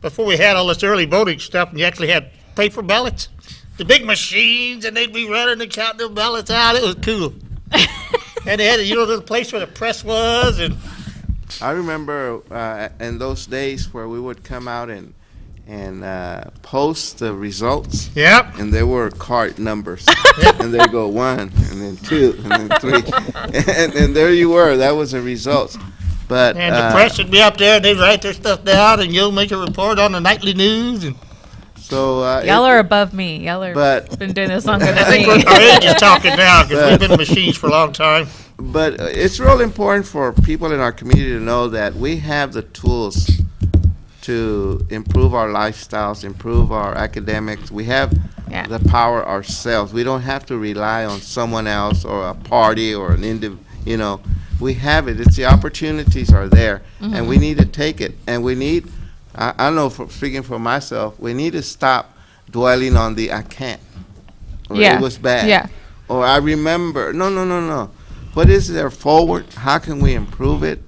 before we had all this early voting stuff, and you actually had paper ballots, the big machines, and they'd be running and counting the ballots out. It was cool. And they had, the place where the press was, and I remember in those days where we would come out and post the results, Yep. and there were card numbers, and they go 1, and then 2, and then 3, and there you were. That was the results. But And the press would be up there, and they'd write their stuff down, and you'll make a report on the nightly news. And so Y'all are above me. Y'all are But- been doing this longer I than think me. our age is talking now because we've been in machines for a long time. But it's real important for people in our community to know that we have the tools to improve our lifestyles, improve our academics. We have Yeah. the power ourselves. We don't have to rely on someone else or a party or an we have it. It's the opportunities are there, and we need to take it. And we need, I know, speaking for myself, we need to stop dwelling on the I can't. Or Yeah. it was bad. Yeah. Or I remember. No. What is there forward? How can we improve it?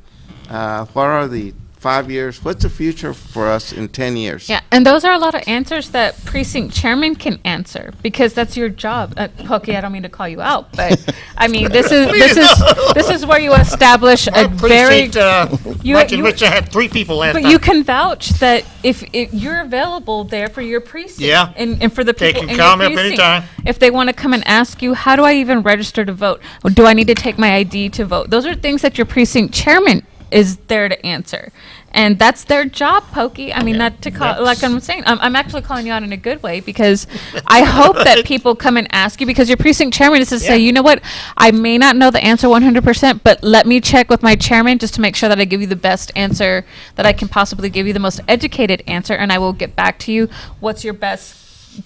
What are the 5 years? What's the future for us in 10 years? Yeah, and those are a lot of answers that precinct chairman can answer because that's your job. Pokey, I don't mean to call you out, but I mean this is where you establish a Our very. precinct, you- Mike and you- Richard had 3 people last But time. you can vouch that if you're available there for your precinct, Yeah. and for the They people can in come your up precinct, anytime. if they want to come and ask you, how do I even register to vote? Or do I need to take my ID to vote? Those are things that your precinct chairman is there to answer. And that's their job, Pokey. I mean, not to call, like I'm saying, I'm actually calling you out in a good way because I hope that people come and ask you because your precinct chairman is to say, Yeah. you know what, I may not know the answer 100%, but let me check with my chairman just to make sure that I give you the best answer that I can possibly give you, the most educated answer, and I will get back to you. What's your best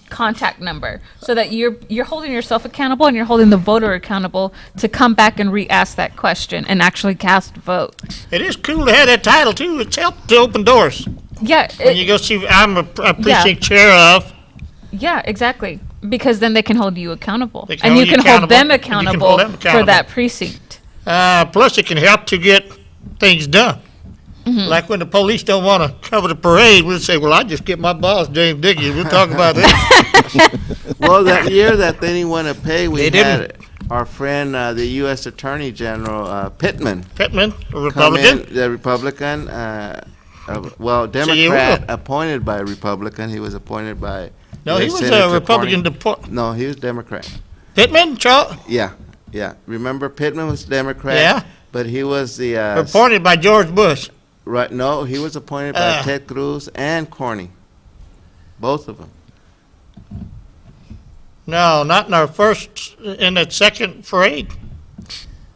contact number so that you're holding yourself accountable and you're holding the voter accountable to come back and re-ask that question and actually cast a vote. It is cool to have that title, too. It's helped to open doors. Yeah, When you go see, I'm a precinct chair of, yeah, exactly. Because then they can hold you accountable, They can and you hold you can hold them accountable, and you can hold accountable them for that accountable. precinct. plus it can help to get things done. Like when the police don't want to cover the parade, we'll say, well, I just get my boss, James Dickey. We'll talk about that. Well, that year that they didn't want to pay, we They had didn't. our friend, the U.S. Attorney General Pittman, Pittman, a come Republican. in, the Republican, will. Democrat appointed by a Republican. He was appointed by. No, he U.S. was Senator a Republican. Cornyn. No, he was Democrat. Pittman, Charles, Yeah. Remember, Pittman was Democrat. Yeah. But he was the appointed by George Bush. right. No, he was appointed by Uh. Ted Cruz and Cornyn. Both of them. No, not in our first, in that second parade.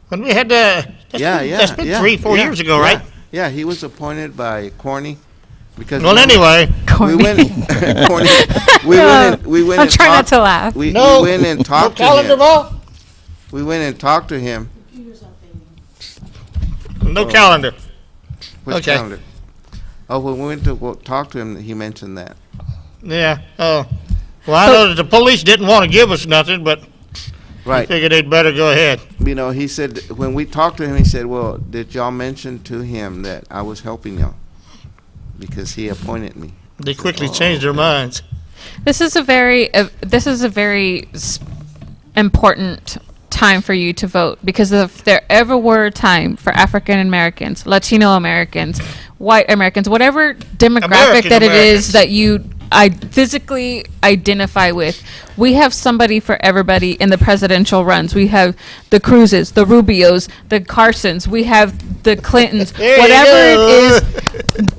When we had the, that's been 3-4 years ago, right? Yeah, he was appointed by Cornyn. Because Well, anyway, we went. Cornyn, we went. We went. I'm and trying not talked- to laugh. We no. went and No talked to calendar him. ball? We went and talked to him. No calendar. Which Okay. calendar? Oh, when we went to talk to him, he mentioned that. Yeah, oh. Well, I know that the police didn't want to give us nothing, but I Right. figured they'd better go ahead. You know, he said, when we talked to him, he said, well, did y'all mention to him that I was helping y'all? Because he appointed me. They quickly changed their minds. This is a very important time for you to vote because if there ever were a time for African Americans, Latino Americans, white Americans, whatever demographic American that it Americans. is that you physically identify with, we have somebody for everybody in the presidential runs. We have the Cruzes, the Rubios, the Carsons, we have the Clintons, There you whatever go. it is.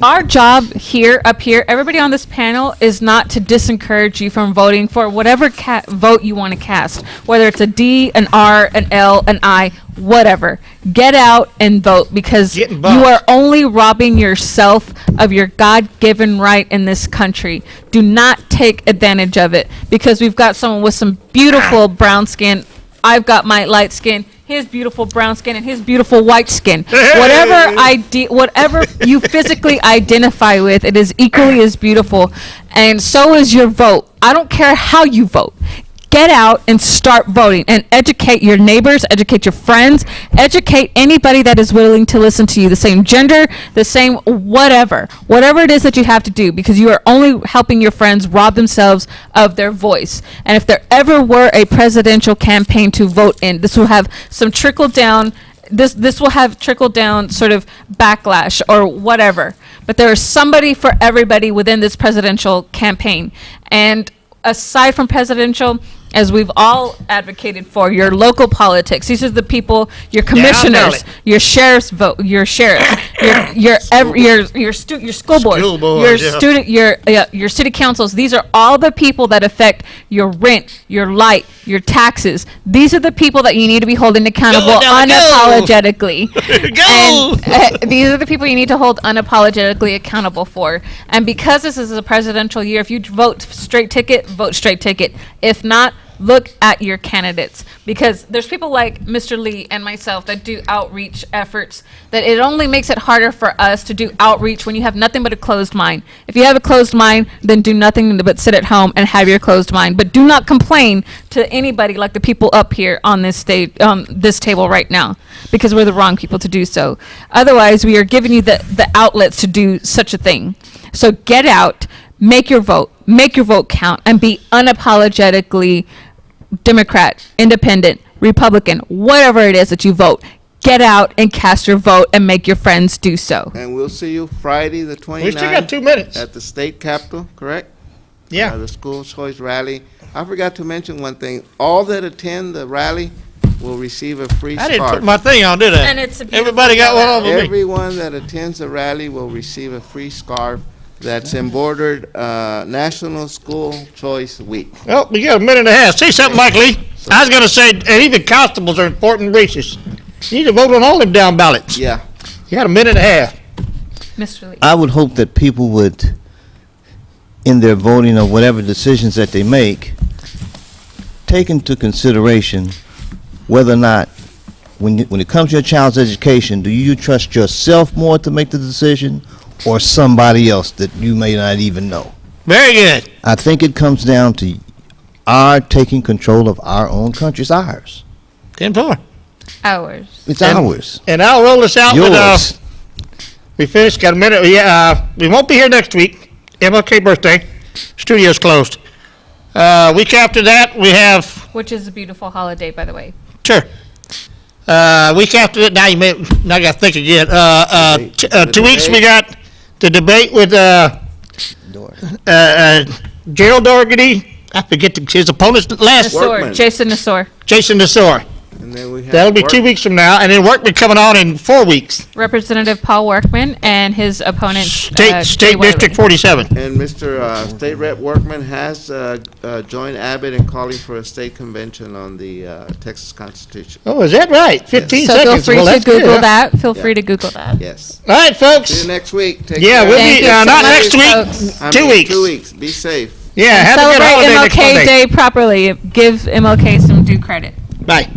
Our job here, up here, everybody on this panel is not to disencourage you from voting for whatever vote you want to cast, whether it's a D, an R, an L, an I, whatever. Get out and vote because Get you involved. are only robbing yourself of your God-given right in this country. Do not take advantage of it because we've got someone with some beautiful brown skin. I've got my light skin. His beautiful brown skin and his beautiful white skin. Whatever you physically identify with, it is equally as beautiful, and so is your vote. I don't care how you vote. Get out and start voting and educate your neighbors, educate your friends, educate anybody that is willing to listen to you, the same gender, the same whatever it is that you have to do, because you are only helping your friends rob themselves of their voice. And if there ever were a presidential campaign to vote in, this will have some trickle down this will have trickle down sort of backlash or whatever. But there is somebody for everybody within this presidential campaign. And aside from presidential, as we've all advocated for, your local politics. These are the people, your commissioners, your sheriff's vote, your sheriff, your school board, School board, your yeah. student, your city councils. These are all the people that affect your rent, your light, your taxes. These are the people that you need to be holding accountable Della, go! unapologetically. Go! And, these are the people you need to hold unapologetically accountable for. And because this is a presidential year, if you vote straight ticket, vote straight ticket. If not, look at your candidates, because there's people like Mr. Lee and myself that do outreach efforts that it only makes it harder for us to do outreach when you have nothing but a closed mind. If you have a closed mind, then do nothing but sit at home and have your closed mind. But do not complain to anybody like the people up here on this stage, this table right now, because we're the wrong people to do so. Otherwise, we are giving you the outlets to do such a thing. So get out, make your vote count, and be unapologetically Democrat, Independent, Republican, whatever it is that you vote. Get out and cast your vote and make your friends do so. And we'll see you Friday, the 29th. We still got 2 minutes. At the state capitol, correct? Yeah. The school choice rally. I forgot to mention one thing. All that attend the rally will receive a free I didn't put scarf. my thing on, did I? And it's a beautiful Everybody got one on with me. Everyone that attends the rally will receive a free scarf that's embroidered National School Choice Week. Well, we got a minute and a half. Say something, Mike Lee. I was gonna say, and even constables are important races. You need to vote on all them down ballots. Yeah. You got a minute and a half. Mr. Lee. I would hope that people would, in their voting or whatever decisions that they make, take into consideration whether or not, when it comes to your child's education, do you trust yourself more to make the decision or somebody else that you may not even know? Very good. I think it comes down to our taking control of our own country. It's ours. 10-4. Hours. It's And- ours. And I'll roll this out with, Yours. we finished, got a minute. Yeah, we won't be here next week. MLK birthday. Studio's closed. Week after that, we have, Which is a beautiful holiday, by the way. sure. Week after that, now I gotta think again. 2 weeks, we got the debate with, Gerald Doherty. I forget his opponent's last, Workman. Jason Nasor. Jason Nasor. And then we have That'll be work- 2 weeks from now, and then Workman coming on in 4 weeks. Representative Paul Workman and his opponent, State Jay Wiley. District 47. And Mr. State Rep Workman has joined Abbott in calling for a state convention on the Texas Constitution. Oh, is that right? 15 So feel seconds. free Well, to that's good, Google huh? that. Feel Yeah. free to Google that. Yes. All right, See folks. you next week. Take Yeah, care. we'll Thank be, you so not much, next folks. week, I 2 mean, weeks. 2 weeks. Be safe. Yeah, have a good Celebrate holiday next MLK Monday. Day properly. Give MLK some due credit. Bye.